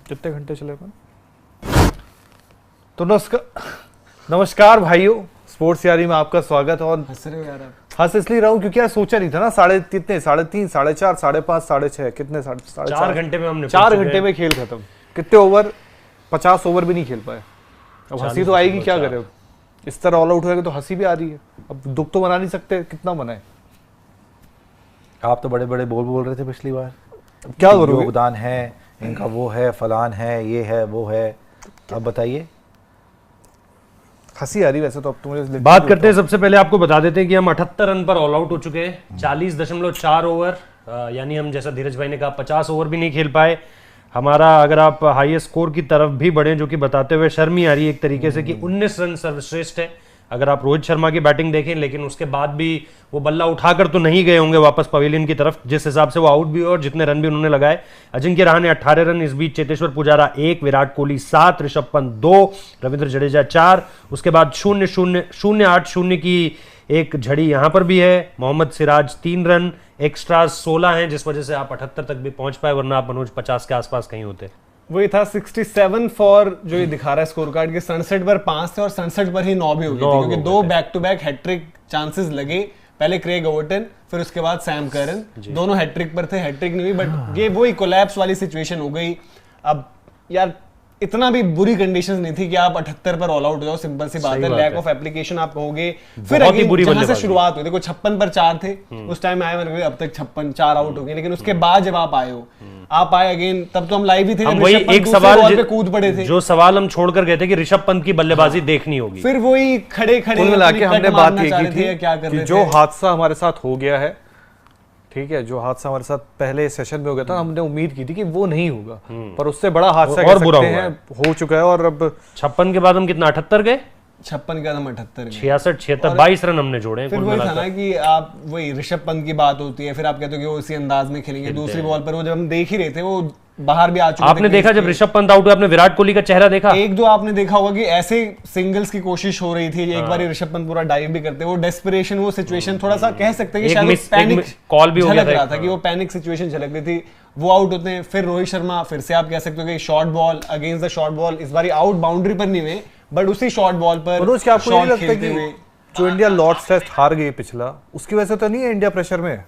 कितने घंटे चले अपन? तो नमस्कार भाइयों, स्पोर्ट्स यारी में आपका स्वागत। और हंस रहे हो यार आप? हंस इसलिए रहा हूँ क्योंकि यार सोचा नहीं था ना, 3:30, 3:30, 4:30, 5:30, 6:30, कितने 4 घंटे में हमने 4 घंटे में खेल खत्म। कितने ओवर? 50 ओवर भी नहीं खेल पाए। अब हंसी तो आएगी, क्या करें। अब इस तरह ऑल आउट होएगा तो हंसी भी आ रही है। अब दुख तो मना नहीं सकते, कितना मनाए। आप तो बड़े बड़े बोल रहे थे पिछली बार, क्या करोगे? योगदान है इनका, वो है, फलान है, ये है, वो है। अब बताइए। हंसी आ रही वैसे तो। अब तुम्हें बात करते हैं, सबसे पहले आपको बता देते हैं कि हम 78 रन पर ऑल आउट हो चुके हैं। 40.4 ओवर, यानी हम जैसा धीरज भाई ने कहा 50 ओवर भी नहीं खेल पाए। हमारा अगर आप हाईएस्ट स्कोर की तरफ भी बढ़े, जो कि बताते हुए शर्म ही आ रही है एक तरीके से कि 19 रन सर्वश्रेष्ठ है अगर आप रोहित शर्मा की बैटिंग देखें। लेकिन उसके बाद भी वो बल्ला उठाकर तो नहीं गए होंगे वापस पवेलियन की तरफ, जिस हिसाब से वो आउट भी हुए और जितने रन भी उन्होंने लगाए। अजिंक्य रहाणे 18 रन, इस बीच चेतेश्वर पुजारा 1, विराट कोहली 7, ऋषभ पंत 2, रविंद्र जडेजा 4। उसके बाद 0-0-0-8-0 की एक झड़ी यहां पर भी है। मोहम्मद सिराज 3 रन, एक्स्ट्रा 16 हैं, जिस वजह से आप 78 तक भी पहुंच पाए, वरना आप मनोज 50 के आसपास कहीं होते। वही था 67 फॉर जो ये दिखा रहा है स्कोर कार्ड के। 67 पर 5 थे और 67 पर ही 9 भी हो गए थे, क्योंकि 2 back to back hattrick chances लगे। पहले क्रेग ओवर्टन, फिर उसके बाद सैम करन, दोनों हैट्रिक पर थे, हैट्रिक नहीं हुई। बट ये वही कोलैप्स वाली सिचुएशन हो गई। अब यार इतना भी बुरी कंडीशंस नहीं थी कि आप 78 पर ऑल आउट हो जाओ, सिंपल सी बात है। लैक ऑफ एप्लीकेशन आप कहोगे। फिर जहां से शुरुआत हुई, देखो 56 पर 4 थे उस टाइम आए, मैंने अब तक 56 4 आउट हो गए। लेकिन उसके बाद जब आप आए हो, आप आए अगेन, तब तो हम लाइव ही थे। हम वही एक सवाल पे कूद पड़े थे, जो सवाल हम छोड़ कर गए थे कि ऋषभ पंत की बल्लेबाजी देखनी होगी। फिर वही खड़े खड़े मिला के हमने बात ये की थी क्या कर कि रहे जो थे। हादसा हमारे साथ हो गया है, ठीक है, जो हादसा हमारे साथ पहले सेशन में हो गया था, हमने उम्मीद की थी कि वो नहीं होगा, पर उससे बड़ा हादसा और बुरा हुआ है, हो चुका है। और अब 56 के बाद हम कितना 78 गए, 56 का हम 78 66, 76, 22 रन हमने जोड़े। फिर वही था ना कि आप वही ऋषभ पंत की बात होती है, फिर आप कहते हो कि वो इसी अंदाज में खेलेंगे। दूसरी बॉल पर वो जब हम देख ही रहे थे, वो बाहर भी आ चुके थे। आपने देखा जब ऋषभ पंत आउट हुआ, आपने विराट कोहली का चेहरा देखा? एक दो आपने देखा होगा कि ऐसे सिंगल्स की कोशिश हो रही थी। एक बार ऋषभ पंत पूरा डाइव भी करते, वो डेस्परेशन, वो सिचुएशन थोड़ा सा कह सकते हैं कि शायद पैनिक कॉल भी हो झलक रहा था कि वो पैनिक सिचुएशन झलक रही थी। वो आउट होते हैं। फिर रोहित शर्मा, फिर से आप कह सकते हो कि short ball against the short ball, इस बार आउट बाउंड्री पर नहीं हुए, बट उसी शॉर्ट बॉल पर मनोज, क्या आपको नहीं लगता कि जो इंडिया लॉर्ड्स टेस्ट हार गई पिछला, उसकी वजह से तो नहीं है इंडिया प्रेशर में?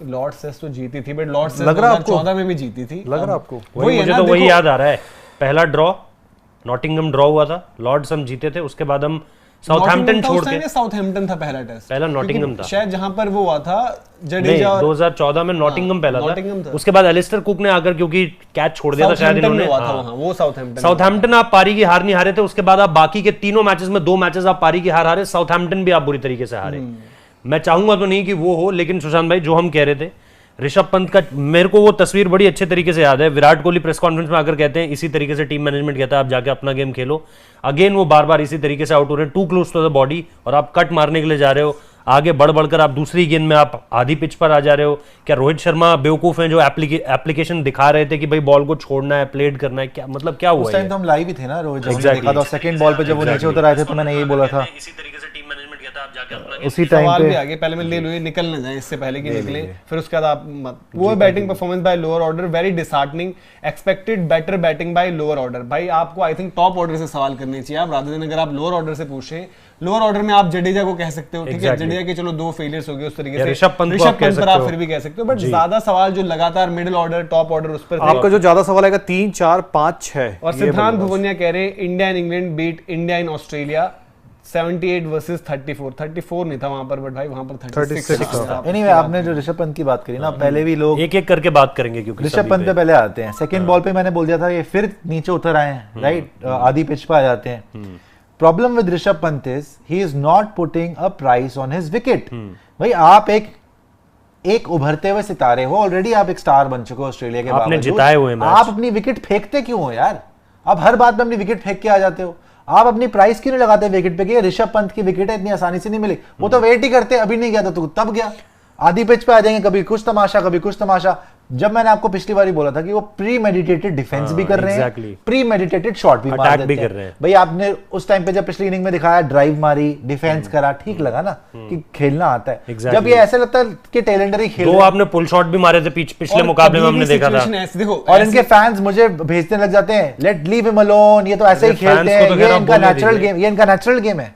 लॉर्ड्स टेस्ट तो जीती थी, बट लॉर्ड्स टेस्ट लग रहा आपको 2014 में भी जीती थी। लग रहा आपको? मुझे तो वही याद आ रहा है, पहला ड्रॉ नॉटिंघम ड्रॉ हुआ था, लॉर्ड्स हम जीते थे, उसके बाद हम साउथहैम्पटन छोड़ के, साउथहैम्पटन था पहला टेस्ट, पहला नॉटिंघम था शायद, जहां पर वो हुआ था जडेजा। 2014 में नॉटिंघम पहला था, उसके बाद एलिस्टर कुक ने आकर क्योंकि कैच छोड़ दिया था शायद इन्होंने। वो साउथहैम्पटन आप पारी की हार नहीं हारे थे, उसके बाद आप बाकी के तीनों मैचेस में 2 मैचेस आप पारी की हार हारे, साउथहैम्पटन भी आप बुरी तरीके से हारे। मैं चाहूंगा तो नहीं कि वो हो, लेकिन सुशांत भाई जो हम कह रहे थे, ऋषभ पंत का मेरे को वो तस्वीर बड़ी अच्छे तरीके से याद है। विराट कोहली प्रेस कॉन्फ्रेंस में आकर कहते हैं, इसी तरीके से टीम मैनेजमेंट कहता है आप जाके अपना गेम खेलो। अगेन वो बार बार इसी तरीके से आउट हो रहे हैं, too close to the body, और आप कट मारने के लिए जा रहे हो, आगे बढ़ बढ़कर आप दूसरी गेंद में आप आधी पिच पर आ जा रहे हो। क्या रोहित शर्मा बेवकूफ हैं जो एप्लीकेशन दिखा रहे थे कि भाई बॉल को छोड़ना है, प्लेड करना है, क्या मतलब क्या हुआ? उस टाइम तो हम लाइव ही थे ना रोहित, जब देखा था सेकंड बॉल पे जब वो नीचे उतर आए थे, तो मैंने यही बोला था इसी तरीके से टीम मैनेजमेंट कहता है आप जाके अपना उसी टाइम सवाल पे भी आगे, पहले मैं ले लूँ, निकल ना जाए इससे पहले कि निकले। फिर उसके बाद आप वो batting performance by lower order very disheartening, expected better batting by lower order. भाई आपको आई थिंक टॉप ऑर्डर से सवाल करने चाहिए आप, रादर देन अगर आप लोअर ऑर्डर से पूछे। लोअर ऑर्डर में आप जडेजा को कह सकते हो, ठीक है, जडेजा के चलो 2 फेलियर्स हो गए उस तरीके से, ऋषभ पंत पर आप फिर भी कह सकते हो, बट ज्यादा सवाल जो लगातार मिडिल ऑर्डर टॉप ऑर्डर उस पर आपका जो ज्यादा सवाल आएगा 3, 4, 5, 6। और सिद्धांत भुवनिया कह रहे हैं India and England beat India in Australia 78 versus 34 नहीं था वहां पर, बट भाई वहां पर 36 था। एनीवे, आपने जो ऋषभ पंत की बात करी ना, पहले भी लोग एक एक करके बात करेंगे क्योंकि ऋषभ पंत पे पहले आते हैं। सेकंड बॉल पे मैंने बोल दिया था ये फिर नीचे उतर आए हैं, राइट, आधी पिच पे आ जाते हैं। Problem with Rishabh Pant is he is not putting a price on his wicket. भाई आप एक उभरते हुए सितारे हो, ऑलरेडी आप एक स्टार बन चुके हो ऑस्ट्रेलिया के, आपने जिताए हुए मैच, आप अपनी विकेट फेंकते क्यों हो यार? आप हर बात में अपनी विकेट फेंक के आ जाते हो। आप अपनी प्राइस क्यों नहीं लगाते विकेट पे कि ऋषभ पंत की विकेट है, इतनी आसानी से नहीं मिली। वो तो वेट ही करते, अभी नहीं गया तो तब गया, आधी पिच पे आ जाएंगे, कभी कुछ तमाशा कभी कुछ तमाशा। जब मैंने आपको पिछली बार ही बोला था कि वो प्री मेडिटेटेड डिफेंस भी कर रहे exactly. हैं, प्री मेडिटेटेड शॉट भी मार Attack देते भी हैं। कर रहे हैं। भाई आपने उस टाइम पे जब पिछली इनिंग में दिखाया, ड्राइव मारी, डिफेंस करा, ठीक लगा ना कि खेलना आता है। Exactly. जब ये ऐसा लगता है कि टेलेंडर ही खेल दो रहे हैं। आपने पुल शॉट भी मारे थे पिछले और मुकाबले में कभी हमने भी देखा था। situation ऐसी- देखो और ऐसी- इनके फैंस मुझे भेजने लग जाते हैं, लेट लीव हिम अलोन, ये तो ऐसे ही अरे खेलते fans हैं, को तो ये खैर आप इनका बोलने नेचुरल दीजिए। गेम, ये इनका नेचुरल गेम है,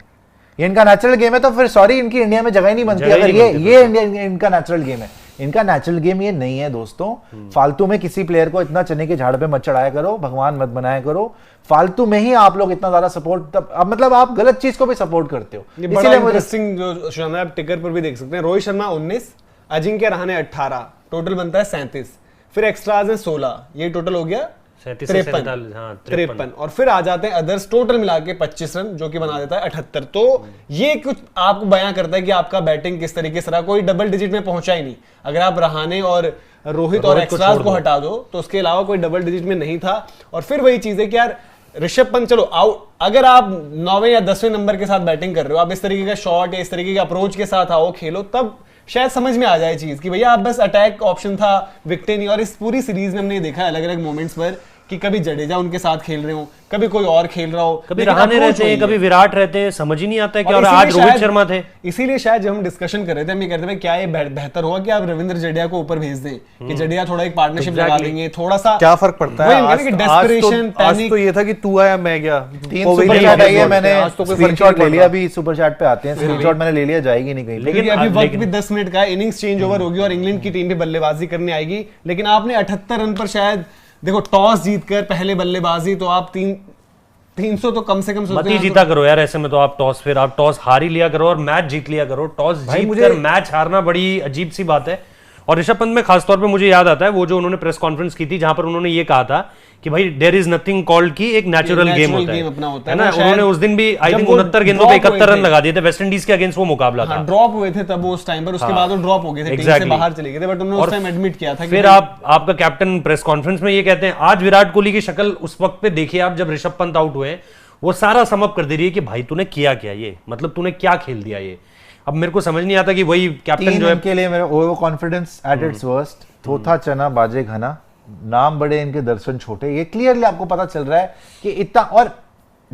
ये इनका नेचुरल गेम है। तो फिर सॉरी, इनकी इंडिया में जगह ही नहीं बनती जगह ही अगर नहीं बनती ये इनका नेचुरल गेम है। इनका नेचुरल गेम ये नहीं है दोस्तों। फालतू में किसी प्लेयर को इतना चने के झाड़ पे मत चढ़ाया करो, भगवान मत बनाया करो। फालतू में ही आप लोग इतना ज्यादा सपोर्ट, अब मतलब आप गलत चीज को भी सपोर्ट करते हो। ये बड़ा इसीलिए मुझे इंटरेस्टिंग जो शानदार, आप टिकर पर भी देख सकते हैं। रोहित शर्मा 19, अजिंक्य रहाणे 18, टोटल बनता है 37। फिर एक्स्ट्राज है 16, ये टोटल हो गया 37 से 53। 47, हाँ, 53 और फिर आ जाते हैं अदर्स, टोटल मिला के 25 रन, जो कि बना देता है 78। तो ये कुछ आपको बयां करता है कि आपका बैटिंग किस तरीके से रहा। कोई डबल डिजिट में पहुंचा ही नहीं। अगर आप रहाणे और रोहित और एक्स्ट्राज को हटा दो तो उसके अलावा कोई डबल डिजिट में नहीं था। और फिर वही चीज है कि यार ऋषभ पंत चलो आउट, अगर आप 9वें या 10वें नंबर के साथ बैटिंग कर रहे हो, आप इस तरीके का शॉट या इस तरीके के अप्रोच के साथ आओ खेलो, तब शायद समझ में आ जाए चीज कि भैया आप बस अटैक ऑप्शन था, विकेट नहीं। और इस पूरी सीरीज में हमने देखा अलग अलग मोमेंट्स पर कि कभी जडेजा उनके साथ खेल रहे हो, कभी कोई और खेल रहा हो, कभी लेकिन रहाणे approach रहते हैं, वही है। कभी विराट रहते हैं, समझ ही नहीं आता है कि। और और इसीलिए आज रोहित शायद- शर्मा थे। इसीलिए शायद जब हम डिस्कशन कर रहे थे, हम ये कहते थे क्या ये बेहतर होगा कि आप रविंद्र जडेजा को ऊपर भेज दें, कि जडेजा थोड़ा एक पार्टनरशिप लगा लेंगे, थोड़ा सा क्या फर्क पड़ता है? वही कहते हैं कि desperation, आज panic। तो ये था कि तू आया मैं गया, 3 वो वही सुपर नहीं चैट आई है, बोलते। मैंने आज तो कोई फर्क स्क्रीनशॉट नहीं ले लिया, पड़ता। अभी सुपर चैट पे आते हैं। स्क्रीनशॉट मैंने ले लिया, जाएगी नहीं कहीं। क्योंकि अभी वक्त लेकिन- भी 10 मिनट का है, इनिंग्स चेंज ओवर होगी और इंग्लैंड की टीम भी बल्लेबाजी करने आएगी। लेकिन आपने 78 रन पर शायद देखो टॉस जीतकर पहले बल्लेबाजी, तो आप 300 तो कम से कम मत सोचते ही हैं। जीता करो यार ऐसे में। तो आप टॉस हार ही लिया करो और मैच जीत लिया करो। टॉस भाई जीत मुझे- कर मैच हारना बड़ी अजीब सी बात है। और ऋषभ पंत में खासतौर पे मुझे याद आता है वो जो उन्होंने प्रेस कॉन्फ्रेंस की थी, जहां पर उन्होंने ये कहा था कि भाई देयर इज नथिंग कॉल्ड की एक नेचुरल गेम होता है, अपना होता है है ना। वो शायद उन्होंने उस दिन भी आई जब थिंक वो 69 गेंदों drop पे हुए 71 रन थे। लगा दिए थे। वेस्ट इंडीज के अगेंस्ट वो मुकाबला था। ड्रॉप हुए थे तब वो उस टाइम पर, उसके बाद वो ड्रॉप हो गए थे, टीम से Exactly. बाहर चले गए थे, बट उन्होंने उस टाइम एडमिट किया था कि फिर भाई- आपका कैप्टन प्रेस कॉन्फ्रेंस में ये कहते हैं, आज विराट कोहली की शक्ल उस वक्त पे देखिए आप जब ऋषभ पंत आउट हुए, वो सारा समअप कर दे रही है कि भाई तूने किया क्या, ये मतलब तूने क्या खेल दिया ये। अब मेरे को समझ नहीं आता कि वही कैप्टन 3 जो है के लिए मेरा overconfidence at its worst, थोथा चना बाजे घना, नाम बड़े इनके दर्शन छोटे। ये क्लियरली आपको पता चल रहा है कि इतना, और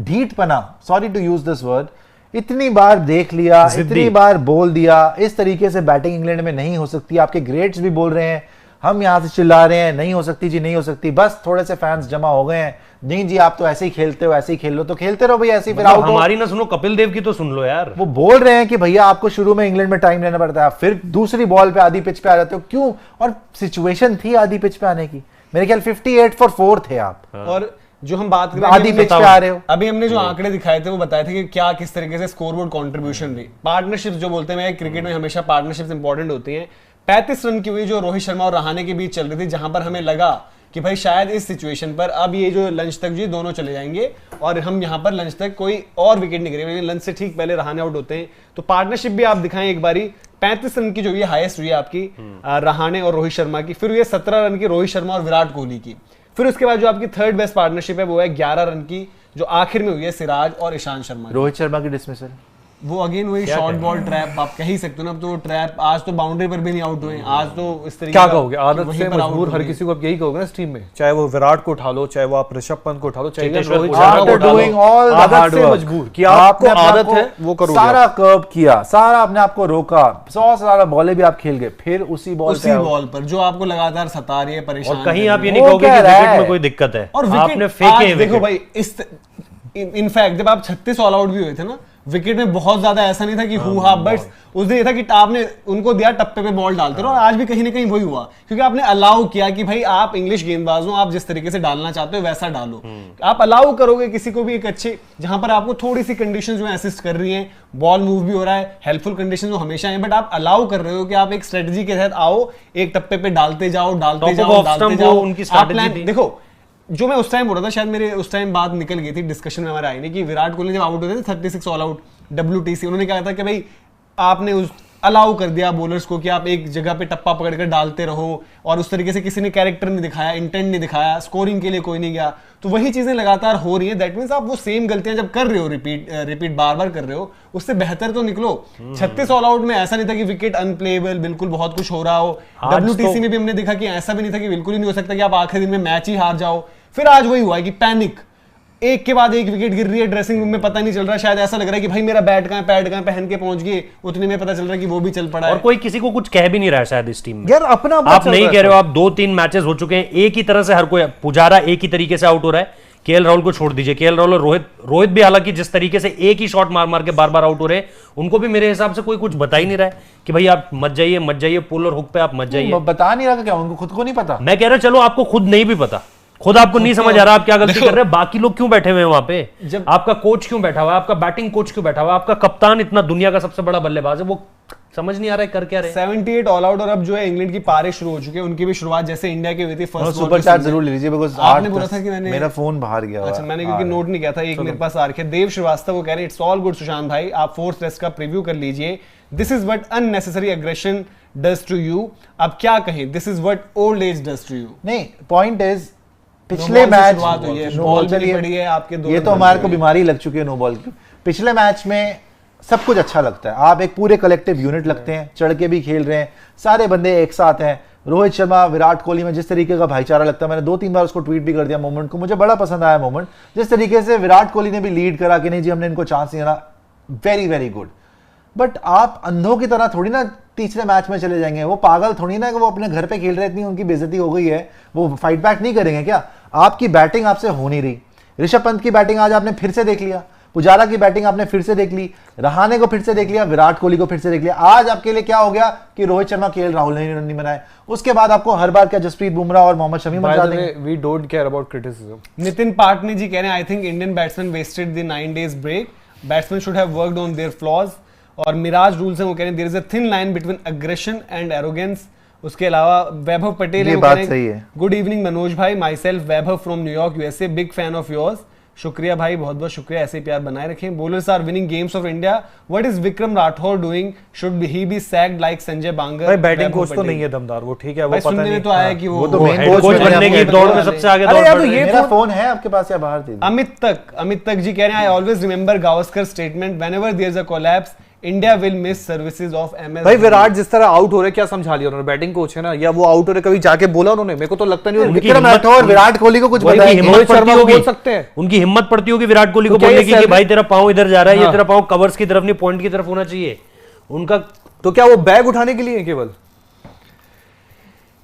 ढीठपना, sorry to use this word, इतनी बार देख लिया, जिद्दी। इतनी बार बोल दिया, इस तरीके से बैटिंग इंग्लैंड में नहीं हो सकती। आपके ग्रेट्स भी बोल रहे हैं, हम यहां से चिल्ला रहे हैं नहीं हो सकती जी, नहीं हो सकती। बस थोड़े से फैंस जमा हो गए हैं, नहीं जी आप तो ऐसे ही खेलते हो, ऐसे ही खेल लो, तो खेलते रहो भैया ऐसे ही, फिर मतलब आउट हो। हमारी ना सुनो, कपिल देव की तो सुन लो यार। वो बोल रहे हैं कि भैया आपको शुरू में इंग्लैंड में टाइम लेना पड़ता है, फिर दूसरी बॉल पे आधी पिच पे आ जाते हो, क्यों? और सिचुएशन थी आधी पिच पे आने की, मेरे ख्याल 58 for 4 थे आप, और जो हम बात करें आधी पिच पे आ रहे हो। अभी हमने जो आंकड़े दिखाए थे वो बताए थे कि क्या किस तरीके से स्कोरबोर्ड कंट्रीब्यूशन रही। पार्टनरशिप्स जो बोलते हैं, क्रिकेट में हमेशा पार्टनरशिप्स इंपॉर्टेंट होती हैं। 35 रन की हुई जो रोहित शर्मा और रहाणे के बीच चल रही थी, जहां पर हमें लगा कि भाई शायद इस सिचुएशन पर अब ये जो लंच तक जी दोनों चले जाएंगे और हम यहाँ पर लंच तक कोई और विकेट नहीं गिरेंगे, लंच से ठीक पहले रहाणे आउट होते हैं। तो पार्टनरशिप भी आप दिखाएं एक बारी। 35 रन की जो ये हाईएस्ट हुई है आपकी रहाणे और रोहित शर्मा की, फिर ये 17 रन की रोहित शर्मा और विराट कोहली की। फिर उसके बाद जो आपकी थर्ड बेस्ट पार्टनरशिप है वो है 11 रन की, जो आखिर में हुई है सिराज और ईशांत शर्मा की। रोहित शर्मा की डिसमिसल, वो अगेन वही शॉर्ट बॉल ट्रैप आप कह ही सकते हो ना। अब तो ट्रैप, आज तो बाउंड्री पर भी नहीं आउट हुए, आज तो इस तरीके क्या का कहोगे? आदत वहीं से पर out मजबूर हो हर गए। किसी को आप यही कहोगे ना इस टीम में, चाहे वो विराट को उठा लो, चाहे वो आप ऋषभ पंत को उठा लो, चाहे चेतेश्वर रोहित पुजारा शर्मा को After उठा doing low, all the hard आदत से work, मजबूर कि आपको आपने अपने आदत आप है को वो करोगे। सारा कर्व किया, सारा अपने आप को रोका, 100 सारा बॉलें भी आप खेल गए, फिर उसी बॉल उसी बॉल पर जो आपको लगातार सता रही है, परेशान और कहीं कर आप रही ये है। नहीं वो कहोगे कह कि रहा विकेट है। में कोई दिक्कत है, और आपने विकेट फेंके आज हैं देखो विकेट। भाई, इस इनफैक्ट जब आप 36 ऑल आउट भी हुए थे ना, विकेट में बहुत ज्यादा ऐसा नहीं था कि हु हा, बट उस दिन ये था कि आपने उनको दिया टप्पे पे बॉल डालते रहो। और आज भी कहीं ना कहीं वही हुआ, क्योंकि आपने अलाउ किया कि भाई आप इंग्लिश गेंदबाज हो, आप जिस तरीके से डालना चाहते हो वैसा डालो। आप अलाउ करोगे किसी को भी एक अच्छे, जहां पर आपको थोड़ी सी कंडीशंस जो असिस्ट कर रही हैं, बॉल मूव भी हो रहा है, हेल्पफुल कंडीशन जो हमेशा है, बट आप अलाउ कर रहे हो कि आप एक स्ट्रेटजी के तहत आओ, एक टप्पे पे डालते जाओ, डालते Top of जाओ, off डालते stump जाओ। वो उनकी आप strategy plan- थी। देखो जो मैं उस टाइम बोल रहा था, शायद मेरे उस टाइम बात निकल गई थी, डिस्कशन में हमारे आई नहीं, कि विराट कोहली जब आउट होते थे 36 ऑल आउट WTC, उन्होंने कहा था कि भाई आपने उस अलाउ कर दिया बॉलर्स को कि आप एक जगह पे टप्पा पकड़कर डालते रहो, और उस तरीके से किसी ने कैरेक्टर नहीं दिखाया, इंटेंट नहीं दिखाया, स्कोरिंग के लिए कोई नहीं गया, तो वही चीजें लगातार हो रही है। दैट मींस आप वो सेम गलतियां जब कर रहे हो, रिपीट बार बार कर रहे हो, उससे बेहतर तो निकलो। 36 ऑल आउट में ऐसा नहीं था कि विकेट अनप्लेएबल, बिल्कुल बहुत कुछ हो रहा हो। WTC में भी हमने देखा कि ऐसा भी नहीं था कि बिल्कुल ही नहीं हो सकता कि आप आखिरी दिन में मैच ही हार जाओ। फिर आज वही हुआ है कि पैनिक, एक के बाद एक विकेट गिर रही है, ड्रेसिंग रूम में पता नहीं चल रहा, शायद ऐसा लग रहा है कि भाई मेरा बैट कहां है, पैड कहां है, पहन के पहुंच गए, उतने में पता चल रहा है कि वो भी चल पड़ा है। और कोई किसी को कुछ कह भी नहीं रहा है शायद इस टीम में। यार अपना आप नहीं कह रहे हो, आप 2-3 मैचेस हो चुके हैं, एक ही तरह से हर कोई, पुजारा एक ही तरीके से आउट हो रहा है, केएल राहुल को छोड़ दीजिए, केएल राहुल और रोहित भी हालांकि जिस तरीके से एक ही शॉट मार मार के बार बार आउट हो रहे हैं, उनको भी मेरे हिसाब से कोई कुछ बता ही नहीं रहा है कि भाई आप मत जाइए पुल और हुक पे आप मत जाइए। बता नहीं रहा क्या, उनको खुद को नहीं पता। मैं कह रहा चलो आपको खुद नहीं भी पता, खुद आपको नहीं समझ आ रहा आप क्या गलती कर रहे हैं, बाकी लोग क्यों बैठे हुए हैं वहां पे? जब आपका कोच क्यों बैठा हुआ है, आपका बैटिंग कोच क्यों बैठा हुआ है, आपका कप्तान इतना दुनिया का सबसे बड़ा बल्लेबाज है, वो समझ नहीं आ रहा है कर क्या रहे। 78 ऑल आउट, और अब जो है इंग्लैंड की पारी शुरू हो चुकी है, उनकी भी शुरुआत जैसे इंडिया की हुई थी फर्स्ट सुपर चैट जरूर ले लीजिए, बिकॉज़ आपने बोला था कि मैंने, मेरा फोन बाहर गया। अच्छा मैंने क्योंकि नोट नहीं किया था, एक मेरे पास आ रखे। देव श्रीवास्तव वो कह रहे हैं इट्स ऑल गुड सुशांत भाई, आप फोर्थ टेस्ट का प्रीव्यू कर लीजिए। This is what unnecessary aggression does to you. अब क्या कहें, this is what old age does to you. नहीं, पॉइंट इज पिछले मैच बॉल भी पड़ी है आपके दो, ये तो हमारे को बीमारी लग चुकी है नो बॉल की। पिछले मैच में सब कुछ अच्छा लगता है, आप एक पूरे कलेक्टिव यूनिट लगते हैं, चढ़ के भी खेल रहे हैं, सारे बंदे एक साथ हैं। रोहित शर्मा, विराट कोहली में जिस तरीके का भाईचारा लगता है, मैंने 2-3 बार उसको ट्वीट भी कर दिया मोमेंट को, मुझे बड़ा पसंद आया मोमेंट, जिस तरीके से विराट कोहली ने भी लीड करा कि नहीं जी हमने इनको चांस नहीं देना, वेरी वेरी गुड। बट आप अंधों की तरह थोड़ी ना तीसरे मैच में चले जाएंगे, वो पागल थोड़ी ना कि वो अपने घर पे खेल रहे, इतनी उनकी बेइज्जती हो गई है, वो फाइट बैक नहीं करेंगे क्या? आपकी बैटिंग आपसे हो नहीं रही। ऋषभ पंत की बैटिंग आज आपने फिर से देख लिया, पुजारा की बैटिंग आपने फिर से देख ली, रहाणे को फिर से देख लिया, विराट कोहली को फिर से देख लिया। आज आपके लिए क्या हो गया कि रोहित शर्मा, केएल राहुल ने रन नहीं बनाए, उसके बाद आपको हर बार क्या जसप्रीत बुमराह और मोहम्मद शमी बचा देंगे। We don't care about criticism. Nitin Patni ji कह रहे हैं I think Indian batsman wasted the 9 days break, batsman should have worked on their flaws. और मिराज रूल्स हैं वो कह रहे हैं there is a thin line between aggression and arrogance. उसके अलावा वैभव पटेल ये बात सही है। गुड इवनिंग मनोज भाई, myself Vaibhav from New York USA, big fan of yours. शुक्रिया भाई, बहुत बहुत शुक्रिया, ऐसे प्यार बनाए रखें। Bowlers are winning games of India, what is Vikram Rathour doing, should he be sacked like Sanjay Bangar? भाई बैटिंग कोच तो नहीं है दमदार, वो ठीक है, वो पता नहीं, में तो आया कि वो तो वो मेन कोच बनने की दौड़ में सबसे आगे दौड़ यार, रहे तो हैं। मेरा फोन है आपके पास या बाहर दे? अमित तक जी कह रहे हैं I always remember Gavaskar statement, whenever there is a collapse India will miss services of MS. भाई विराट जिस तरह आउट हो रहे, क्या समझा लिया उन्होंने? बैटिंग कोच है ना, या वो आउट हो रहे कभी जाके बोला उन्होंने? मेरे को तो लगता नहीं विक्रम राठौर विराट कोहली को कुछ उनकी बताएंगे। हिम्मत रोहित पड़ती शर्मा को होगी, बोल सकते हैं। उनकी हिम्मत पड़ती होगी विराट कोहली को तो क्या बोलने ये की कि सेल्फ- भाई तेरा पांव इधर जा रहा है, ये हाँ। तेरा पांव कवर्स की तरफ नहीं पॉइंट की तरफ होना चाहिए। उनका तो क्या वो बैग उठाने के लिए है केवल?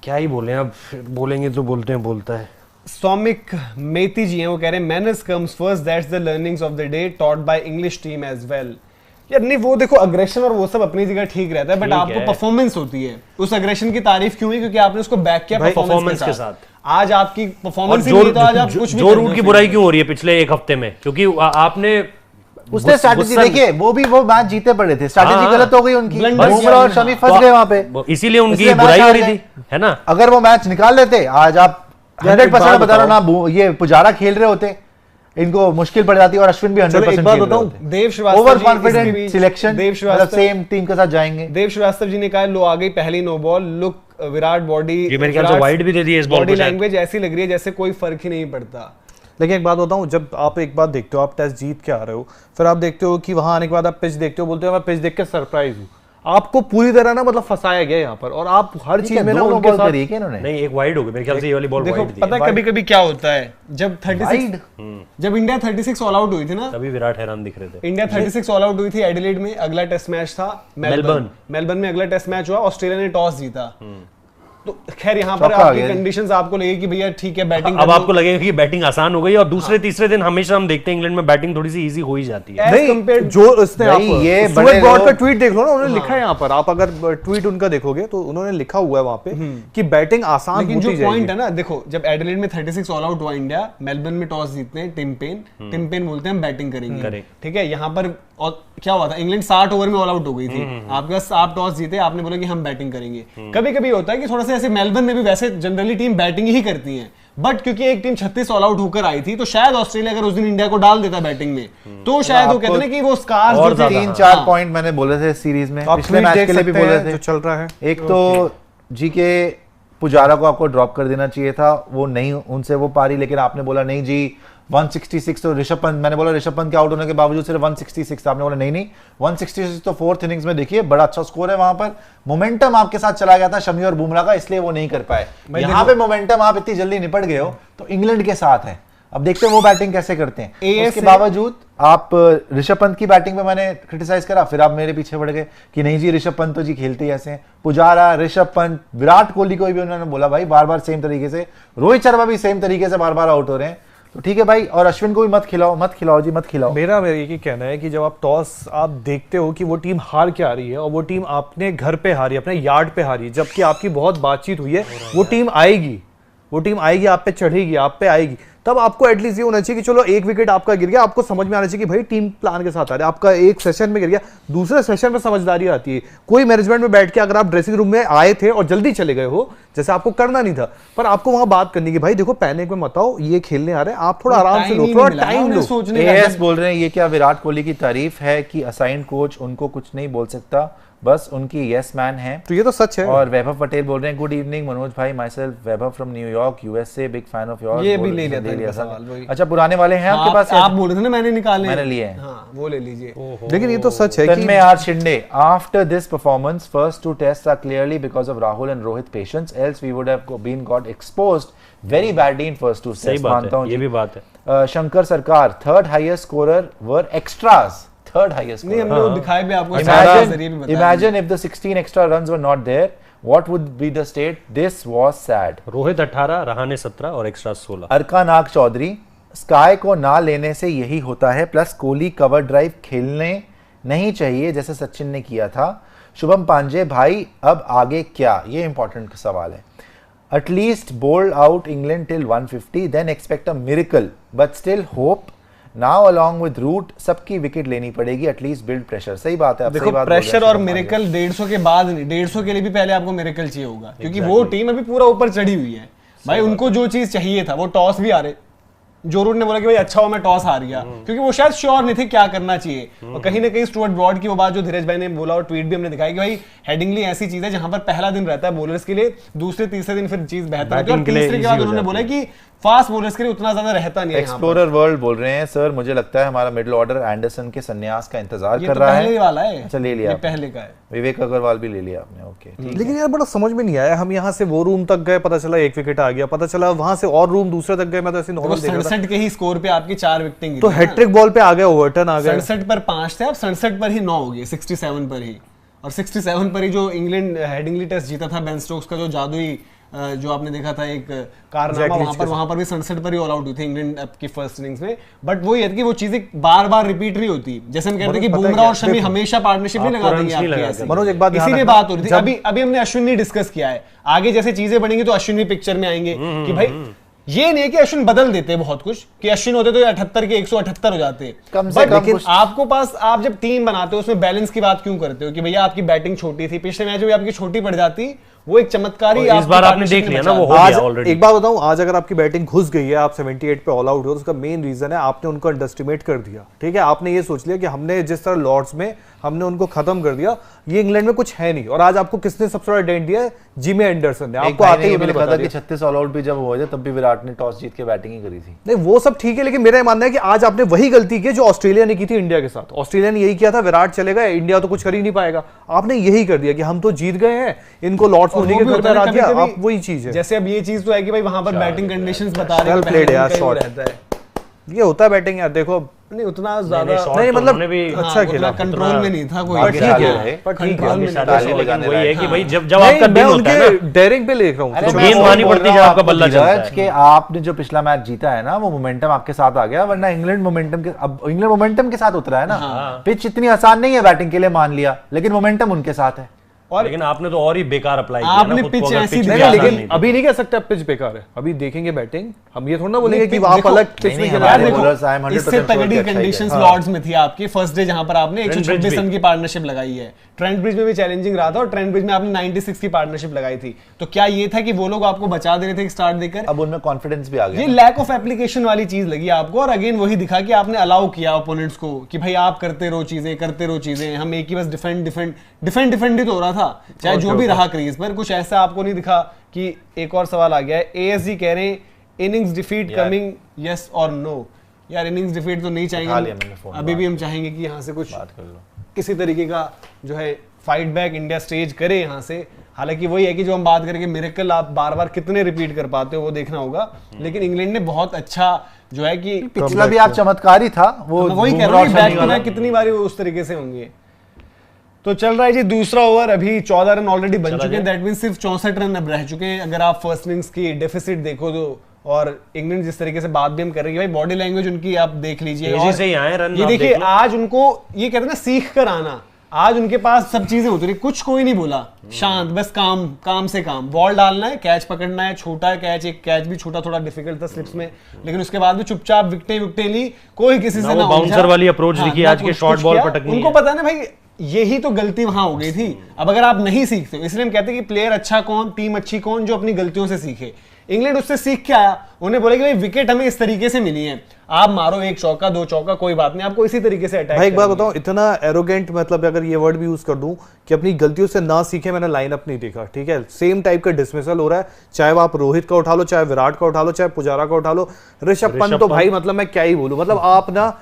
क्या ही बोले, अब बोलेंगे तो बोलता है। सौमिक मेती जी हैं वो कह रहे हैं manners comes first, that's the learnings of the day taught by English team as well. यार नहीं, वो देखो अग्रेशन और वो सब अपनी जगह ठीक रहता है, बट ठीक आपको है। परफॉर्मेंस होती है। उस अग्रेशन की तारीफ क्यों हुई? क्योंकि आपने उसको बैक किया भाई, परफॉर्मेंस performance के के साथ। आज आपकी और परफॉर्मेंस ही नहीं, तो आज आप कुछ भी जो कर रूट दो की फिर। बुराई क्यों हो रही है पिछले एक हफ्ते में? क्योंकि आपने उसने स्ट्रैटेजी देखिए, वो मैच जीते पड़े थे, स्ट्रैटेजी हाँ। गलत हो गई उनकी, Blunders बुमराह और किया शमी उन्होंने। फंस गए वहां पे, इसीलिए उनकी इसलिए मैच बुराई हो हार रही गए। थी, है ना? अगर वो मैच निकाल लेते आज आप 100% बता रहा हूं ना, ये पुजारा खेल रहे होते, इनको मुश्किल पड़ जाती और अश्विन भी 100% एक बात खेल रहे बताऊं, होते। देव श्रीवास्तव ओवर जी कॉन्फिडेंट इसके बीच- सिलेक्शन, देव मतलब श्रीवास्तव सेम टीम के साथ जाएंगे। देव श्रीवास्तव जी ने कहा लो आ गई पहली no ball, look Virat body, ये मेरे ख्याल से वाइड भी दे दी है इस बॉल बॉडी को शायद। लैंग्वेज ऐसी लग रही है जैसे कोई फर्क ही नहीं पड़ता। लेकिन एक बात बताऊं, जब आप एक बात देखते हो, आप टेस्ट जीत के आ रहे हो, फिर आप देखते हो कि वहां आने के बाद आप पिच देखते हो, बोलते हो मैं पिच देख के सरप्राइज हूं। आपको पूरी तरह ना मतलब फंसाया गया यहाँ पर, और आप हर चीज में ना उनके बॉल साथ करी है इन्होंने। नहीं, एक वाइड हो गई मेरे ख्याल से, ये वाली बॉल देखो वाइड थी। पता है कभी कभी क्या होता है, जब 36 वाइड जब इंडिया 36 ऑल आउट हुई थी ना, तभी विराट हैरान दिख रहे थे। इंडिया 36 ऑल आउट हुई थी एडिलेड में, अगला टेस्ट मैच था मेलबर्न में अगला टेस्ट मैच हुआ, ऑस्ट्रेलिया ने टॉस जीता। तो खैर यहाँ पर चौका आ आपकी गया जी। कंडीशंस आपको लगे कि भैया ठीक है बैटिंग अब आपको लगेगा कि बैटिंग आसान हो गई, और दूसरे तीसरे दिन हमेशा हम देखते हैं इंग्लैंड में बैटिंग थोड़ी सी इजी हो ही जाती है। नहीं, जो उसने आप नहीं, ये सुएट बड़े ब्रॉड का लोग- ट्वीट देख लो ना, उन्होंने लिखा है यहाँ पर, आप अगर ट्वीट उनका देखोगे तो उन्होंने लिखा हुआ है वहां पे कि बैटिंग आसान लेकिन जो होती पॉइंट जाएगी। है ना, देखो जब एडिलेड में 36 ऑल आउट हुआ इंडिया, मेलबर्न में टॉस जीतते हैं टिम पेन बोलते हैं हम बैटिंग करेंगे, Correct। ठीक है। यहाँ पर और क्या हुआ था, इंग्लैंड 60 ओवर में ऑल आउट हो गई थी, आपके पास आप टॉस जीते, आपने बोला कि हम बैटिंग करेंगे। कभी कभी होता है कि थोड़ा सा ऐसे मेलबर्न में भी वैसे जनरली टीम बैटिंग ही करती है, बट क्योंकि एक टीम 36 ऑल आउट होकर आई थी, तो शायद ऑस्ट्रेलिया अगर उस दिन इंडिया को डाल देता बैटिंग में, तो शायद वो कहते हैं कि वो स्कार्स और जो थे, 3-4 पॉइंट मैंने बोले थे सीरीज में, आप पिछले tweet मैच देख के लिए भी सकते बोले हैं थे जो चल रहा है। एक तो जी के पुजारा को आपको ड्रॉप कर देना चाहिए था, वो नहीं, उनसे वो पारी, लेकिन आपने बोला नहीं जी 166, तो ऋषभ पंत, मैंने बोला ऋषभ पंत के आउट होने के बावजूद सिर्फ 166, आपने बोला नहीं 166 तो फोर्थ इनिंग्स में देखिए बड़ा अच्छा स्कोर है, वहां पर मोमेंटम आपके साथ चला गया था शमी और बुमराह का, इसलिए वो नहीं कर पाए। यहाँ पे मोमेंटम आप इतनी जल्दी निपट गए हो तो इंग्लैंड के साथ है, अब देखते हैं वो बैटिंग कैसे करते हैं। उसके बावजूद आप ऋषभ पंत की बैटिंग पे मैंने क्रिटिसाइज करा, फिर आप मेरे पीछे पड़ गए कि नहीं जी ऋषभ पंत तो जी खेलते ही ऐसे हैं। पुजारा, ऋषभ पंत, विराट कोहली को भी उन्होंने बोला भाई बार बार सेम तरीके से, रोहित शर्मा भी सेम तरीके से बार बार आउट हो रहे हैं, तो ठीक है भाई, और अश्विन को भी मत खिलाओ जी, मत खिलाओ। मेरा एक ही कहना है कि जब आप टॉस आप देखते हो कि वो टीम हार के आ रही है और वो टीम अपने घर पे हारी है, अपने यार्ड पे हारी है, जबकि आपकी बहुत बातचीत हुई है, वो टीम आएगी, आप पे चढ़ेगी, आप पे आएगी, तब आपको एटलीस्ट ये होना चाहिए कि चलो एक विकेट आपका गिर गया, आपको समझ में आना चाहिए कि भाई टीम प्लान के साथ आ रही है, आपका एक सेशन में गिर गया, दूसरे सेशन में समझदारी आती है। कोई मैनेजमेंट में बैठ के अगर आप ड्रेसिंग रूम में आए थे और जल्दी चले गए हो, जैसे आपको करना नहीं था, पर आपको वहां बात करनी कि भाई देखो पैनिक में मत आओ, ये खेलने आ रहे हैं, आप थोड़ा आराम से लो, थोड़ा टाइम लो। एएस बोल रहे हैं ये क्या विराट कोहली की तारीफ है कि असाइंड कोच उनको कुछ नहीं बोल सकता, बस उनकी यस मैन है, तो ये तो सच है। और वैभव पटेल बोल रहे हैं गुड इवनिंग मनोज भाई, myself Vaibhav from New York USA, big fan of yours. ये भी ले लिया था सवाल वही। अच्छा पुराने वाले हैं आपके पास? आप बोल रहे थे ना मैंने निकाले, मैंने लिए हैं। हाँ वो ले लीजिए। लेकिन ये तो सच है कि Tanmay R Shinde, after this performance first two test are clearly because of Rahul and Rohit patience, else we would have been got exposed very badly in first two test. मानता हूं ये भी बात है। Shankar Sarkar, third highest scorer were extras, third highest. नहीं हम लोग दिखाए भी आपको, Imagine if the 16 extra runs were not there, what would be the state? This was sad. Rohit 18, Rahane 17 और एक्स्ट्रा 16। अरकानाग चौधरी, स्काई को ना लेने से यही होता है, प्लस कोहली कवर ड्राइव खेलने नहीं चाहिए जैसे सचिन ने किया था। शुभम पांडे, भाई अब आगे क्या, ये इंपॉर्टेंट सवाल है। At least bold out England till 150, then expect a miracle, but still hope now along with Root सबकी विकेट लेनी पड़ेगी, एटलीस्ट बिल्ड प्रेशर। सही बात है, आप सही बात बोल रहे हैं। प्रेशर और मिरेकल 150 के बाद नहीं, 150 के लिए भी पहले आपको मिरेकल चाहिए होगा, क्योंकि वो टीम अभी पूरा ऊपर चढ़ी हुई है भाई, उनको जो चीज चाहिए था, वो टॉस भी आ रहे, जो रूट ने बोला कि भाई अच्छा हो मैं टॉस हार गया, क्योंकि वो शायद श्योर नहीं थे क्या करना चाहिए। और कहीं ना कहीं स्टुअर्ट ब्रॉड की वो बात जो धीरज भाई ने बोला और ट्वीट भी हमने दिखाई कि भाई हेडिंगली ऐसी चीज है जहां पर पहला दिन रहता है बॉलर्स के लिए, दूसरे तीसरे दिन फिर चीज बेहतर होती है, और तीसरे के बाद उन्होंने बोला कि फास्ट बॉलर्स के लिए उतना ज्यादा रहता नहीं है। एक्सप्लोरर वर्ल्ड बोल रहे हैं सर, मुझे लगता है हमारा मिडिल ऑर्डर एंडरसन के संन्यास का इंतजार कर रहा है। पहले वाला है, अच्छा ले लिया, पहले का है। विवेक अग्रवाल भी ले लिया आपने, ओके। लेकिन यार बड़ा समझ में नहीं आया, हम यहाँ से वो रूम तक गए, पता चला एक विकेट आ गया, पता चला वहां से और रूम दूसरे तक गए, मैं तो ऐसे नॉर्मल देख रहा था। 67 के ही स्कोर पे आपकी 4 विकेटें गिरी, तो हैट्रिक बॉल पे आ गए, ओवरटर्न आ गए। 67 पर 5 थे, अब 67 पर ही 9 हो गए, 67 पर ही। और 67 पर ही जो इंग्लैंड हेडिंगली टेस्ट जीता था, बेन स्टोक्स का जो जादुई जो आपने देखा था एक कारनामा, वहां पर भी 67 पर ही ऑल आउट हुई थी इंग्लैंड की फर्स्ट इनिंग्स में। बट वो ये है कि वो चीजें बार बार रिपीट नहीं होती, जैसे हम कहते हैं कि बुमराह और शमी हमेशा पार्टनरशिप नहीं लगा देंगे आपकी ऐसे। मनोज एक बात इसीलिए बात हो रही थी, अभी हमने अश्विन नहीं डिस्कस किया है, आगे जैसे चीजें बनेंगी तो अश्विन भी पिक्चर में आएंगे कि भाई ये नहीं है कि अश्विन बदल देते बहुत कुछ, कि अश्विन होते तो 78 के 178 हो जाते, लेकिन आपको पास आप जब टीम बनाते हो उसमें बैलेंस की बात क्यों करते हो कि भैया आपकी बैटिंग छोटी थी, पिछले मैच में आपकी छोटी पड़ जाती, वो एक चमत्कारी इस बार आपने देख लिया ना, वो हो गया ऑलरेडी। एक बात बताऊं, आज अगर आपकी बैटिंग घुस गई है, आप 78 पे ऑल आउट हो, तो उसका मेन रीजन है आपने उनको अंडरएस्टिमेट कर दिया। ठीक है, आपने ये सोच लिया कि हमने जिस तरह लॉर्ड्स में हमने उनको खत्म कर दिया, ये इंग्लैंड में कुछ है नहीं। और आज आपको किसने सबसे बड़ा डेंट दिया है? जिमी एंडरसन ने। आपको आते ही मैंने बता दिया कि 36 ऑल आउट भी जब हुए थे तब भी विराट ने टॉस जीत के बैटिंग ही करी थी। नहीं वो सब ठीक है, लेकिन मेरा मानना है कि आज आपने वही गलती की जो ऑस्ट्रेलिया ने की थी इंडिया के साथ। ऑस्ट्रेलिया ने यही किया था, विराट चले गए, इंडिया तो कुछ कर ही नहीं पाएगा। आपने यही कर दिया कि हम तो जीत गए हैं, इनको लॉर्ड्स में उन्हीं के घर में हरा दिया। आप वही चीज है, जैसे अब ये चीज तो है कि भाई वहां पर बैटिंग कंडीशंस बता रहे हैं, प्लेड यार, शॉट ये होता है बैटिंग यार। देखो नहीं उतना ज्यादा नहीं, मतलब भी अच्छा खेला, कंट्रोल में नहीं था कोई, पर ठीक है, पर ठीक है। वही है कि भाई जब आपका दिन होता है ना, डेयरिंग पे देख रहा हूं, गेंद मारनी पड़ती है जब आपका बल्ला चलता है। कि आपने जो पिछला मैच जीता है ना, वो मोमेंटम आपके साथ आ गया, वरना इंग्लैंड मोमेंटम के साथ उतरा है ना। पिच इतनी आसान नहीं है बैटिंग के लिए, मान लिया, लेकिन मोमेंटम उनके साथ है। और लेकिन आपने तो और ही बेकार अप्लाई किया आपने ना खुद को, pitch अगर ऐसी pitch दी, भी नहीं, आसान लेकिन नहीं थी। अभी नहीं कह सकते अब पिच बेकार है, अभी देखेंगे बैटिंग, हम ये थोड़ा ना बोलेंगे कि देखो, आप अलग पिच में नहीं, खेला यार रहे हमारे हो। देखो, bowlers, I am 100% इससे sure तगड़ी कि अच्छा ही कंडीशंस करेंगे। लॉर्ड्स में थी आपकी फर्स्ट डे जहां पर आपने ट्रेंट 126 ब्रिज रन भी। की पार्टनरशिप लगाई है। ट्रेंट ब्रिज में भी चैलेंजिंग रहा था और ट्रेंट ब्रिज में आपने 96 की पार्टनरशिप लगाई थी। तो क्या ये था कि वो लोग आपको बचा दे रहे थे स्टार्ट देकर? अब उनमें कॉन्फिडेंस भी आ ये गया। लैक ऑफ एप्लीकेशन वाली चीज लगी आपको, और अगेन वही दिखा कि आपने अलाउ किया ओपोनेंट्स को कि भाई आप करते रहो चीजें, हम एक ही बस डिफेंड ही तो हो रहा था, चाहे जो भी रहा क्रीज पर। कुछ ऐसा आपको नहीं दिखा कि एक और सवाल आ गया है, एएसजी कह रहे हैं इनिंग्स डिफीट यार। कमिंग यस और नो। यार इनिंग्स डिफीट तो नहीं उठा लिया चाहेंगे, मैंने फोन, अभी भी हम चाहेंगे कि यहाँ से कुछ बात कर लो। किसी तरीके का जो है फाइट बैक इंडिया स्टेज करे यहाँ से। हालांकि वही है कि जो हम बात करेंगे मिरेकल आप बार बार कितने रिपीट कर पाते हो वो देखना होगा, लेकिन इंग्लैंड ने बहुत अच्छा जो है कि पिछला भी आप चमत्कारी था वो, मैं वही कह रहा हूँ बैक टू बैक कितनी बारी वो उस तरीके से होंगे। तो चल रहा है जी दूसरा ओवर, अभी 14 रन ऑलरेडी बन चुके हैं, दैट मीन सिर्फ 64 रन अब रह चुके हैं अगर आप फर्स्ट इनिंग्स की डेफिसिट देखो तो। और इंग्लैंड जिस तरीके से बात भी हम कर रहे हैं भाई, बॉडी लैंग्वेज उनकी आप देख लीजिए, तेजी और से ही आए रन, ये आप देखिए देख लो। आज उनको ये कहते हैं ना सीख कर आना, आज उनके पास सब चीजें होती रही, कुछ कोई नहीं बोला, शांत बस काम से काम, बॉल डालना है, कैच पकड़ना है, छोटा कैच, एक कैच भी छोटा थोड़ा डिफिकल्ट था स्लिप्स में, लेकिन उसके बाद भी चुपचाप विकेटें ली, कोई किसी से ना बाउंसर वाली अप्रोच दिखी आज के, शॉर्ट बॉल पटकनी उनको है। पता है ना भाई यही तो गलती वहां हो गई थी। अब अगर आप नहीं सीखते हो, इसलिए हम कहते हैं कि प्लेयर अच्छा कौन, टीम अच्छी कौन, जो अपनी गलतियों से सीखे। इंग्लैंड उससे सीख के आया, उन्हें बोले कि भाई विकेट हमें इस तरीके से मिली है, आप मारो एक चौका दो चौका कोई बात नहीं, आपको इसी तरीके से अटैक। भाई एक बात बताऊं, इतना एरोगेंट, मतलब अगर ये वर्ड भी यूज कर दूं कि अपनी गलतियों से ना सीखे, मैंने लाइनअप नहीं देखा। ठीक है, सेम टाइप का डिसमिसल हो रहा है, चाहे वो आप रोहित का उठा लो, चाहे विराट का उठा लो, चाहे पुजारा का उठा लो, ऋषभ पंत तो भाई मतलब मैं क्या ही बोलूं, मतलब आप ना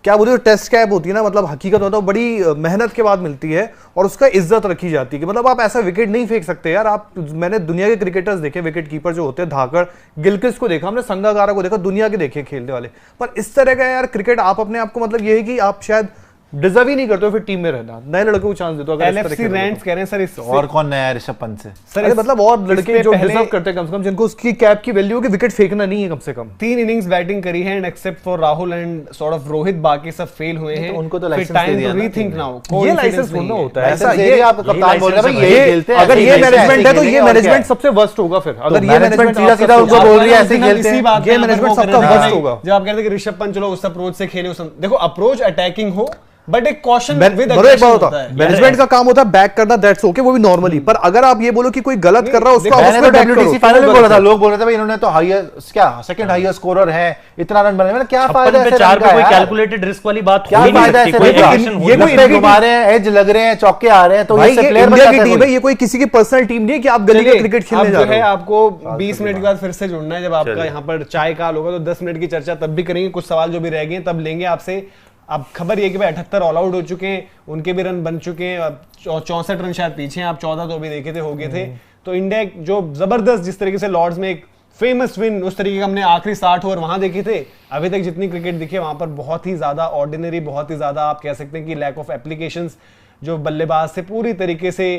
क्या बोलते हो, टेस्ट कैप होती है ना, मतलब हकीकत होता है बड़ी मेहनत के बाद मिलती है और उसका इज्जत रखी जाती है कि मतलब आप ऐसा विकेट नहीं फेंक सकते यार। आप, मैंने दुनिया के क्रिकेटर्स देखे, विकेट कीपर जो होते हैं, धाकड़, गिलक्रिस्ट को देखा हमने, संगाकारा को देखा, दुनिया के देखे खेलने वाले, पर इस तरह का यार क्रिकेट आप अपने आप को, मतलब ये है कि आप शायद डिजर्व ही नहीं करते हो फिर टीम में रहना, नए लड़कों को चांस देते हो। अगर इस तरह एलएफसी के रैंक्स कह रहे हैं सर इस और कौन नया है ऋषभ पंत से? सर अरे मतलब और लड़के इससे जो पहले डिजर्व करते हैं कम से कम, जिनको उसकी कैप की वैल्यू है कि विकेट फेंकना नहीं है कम से कम। 3 इनिंग्स बैटिंग करी है and except for Rahul and sort of Rohit, बाकी सब फेल हुए हैं। उनको तो फिर लाइसेंस दे टाइम दिया टू ना रीथिंक टीम नाउ, ये लाइसेंस थोड़ा होता है ऐसा, ये आपका कप्तान बोल रहा है भाई लाइसेंस यही है। खेलते हैं, अगर ऐसे ये ही खेलते हैं, मैनेजमेंट है तो ऐसे ही ये खेलेंगे, और क्या मैनेजमेंट है? सबसे वर्स्ट होगा फिर, अगर ये management मैनेजमेंट सीधा सीधा उनको बोल रही है ऐसे ही खेलते हैं। ये मैनेजमेंट सबका वर्स्ट होगा। जब आप कहते हैं कि ऋषभ पंत चलो उस अप्रोच से खेले, देखो अप्रोच अटैकिंग हो बट एक कॉशन विद एक बात होता है, मैनेजमेंट का काम होता है बैक करना, दैट्स ओके, वो भी नॉर्मली, पर अगर आप ये बोलो कि कोई गलत कर रहा है उसको आप मैंने उसमें तो back करो, WTC फाइनल में बोला था, लोग बोल रहे थे भाई इन्होंने तो हाईएस्ट, क्या सेकंड हाईएस्ट स्कोरर है, इतना रन बनाए, मतलब क्या फायदा है पे ऐसे 4 रन पे का कोई यार? कैलकुलेटेड रिस्क वाली बात क्या हो ही नहीं फायदा सकती, है कोई ऐसे रन एक्शन का? हो ये नहीं कोई सकती। घुमा रहे हैं, एज लग रहे हैं, चौके आ रहे हैं, तो भाई इससे ये प्लेयर इंडिया बचाता की है टीम कोई। है, ये कोई किसी की पर्सनल टीम नहीं है कि आप गली में क्रिकेट खेलने अब जा जो है रहे हो। आपको 20 मिनट के बाद फिर से जुड़ना है, जब आपका यहाँ पर चाय काल होगा तो 10 मिनट की चर्चा तब भी करेंगे, कुछ सवाल जो भी रह गए तब लेंगे आपसे। अब खबर ये कि भाई 78 ऑल आउट हो चुके हैं, उनके भी रन बन चुके हैं, अब 64 रन शायद पीछे हैं, आप 14 तो अभी देखे थे हो गए थे। तो इंडिया जो जबरदस्त जिस तरीके से लॉर्ड्स में एक फेमस विन, उस तरीके का हमने आखिरी 60 ओवर वहां देखे थे, अभी तक जितनी क्रिकेट दिखी है वहां पर बहुत ही ज्यादा ऑर्डिनरी, बहुत ही ज्यादा आप कह सकते हैं कि लैक ऑफ एप्लीकेशंस, जो बल्लेबाज से पूरी तरीके से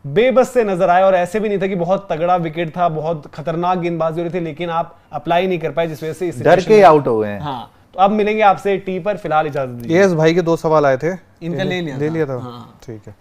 बेबस से नजर आए, और ऐसे भी नहीं था कि बहुत तगड़ा विकेट था, बहुत खतरनाक गेंदबाजी हो रही थी, लेकिन आप अप्लाई नहीं कर पाए जिस वजह से इस डर के आउट हो गए हैं। हाँ, तो अब मिलेंगे आपसे टी पर, फिलहाल इजाजत दीजिए। यस भाई के 2 सवाल आए थे, इनका ले लिया था। हाँ। ठीक है।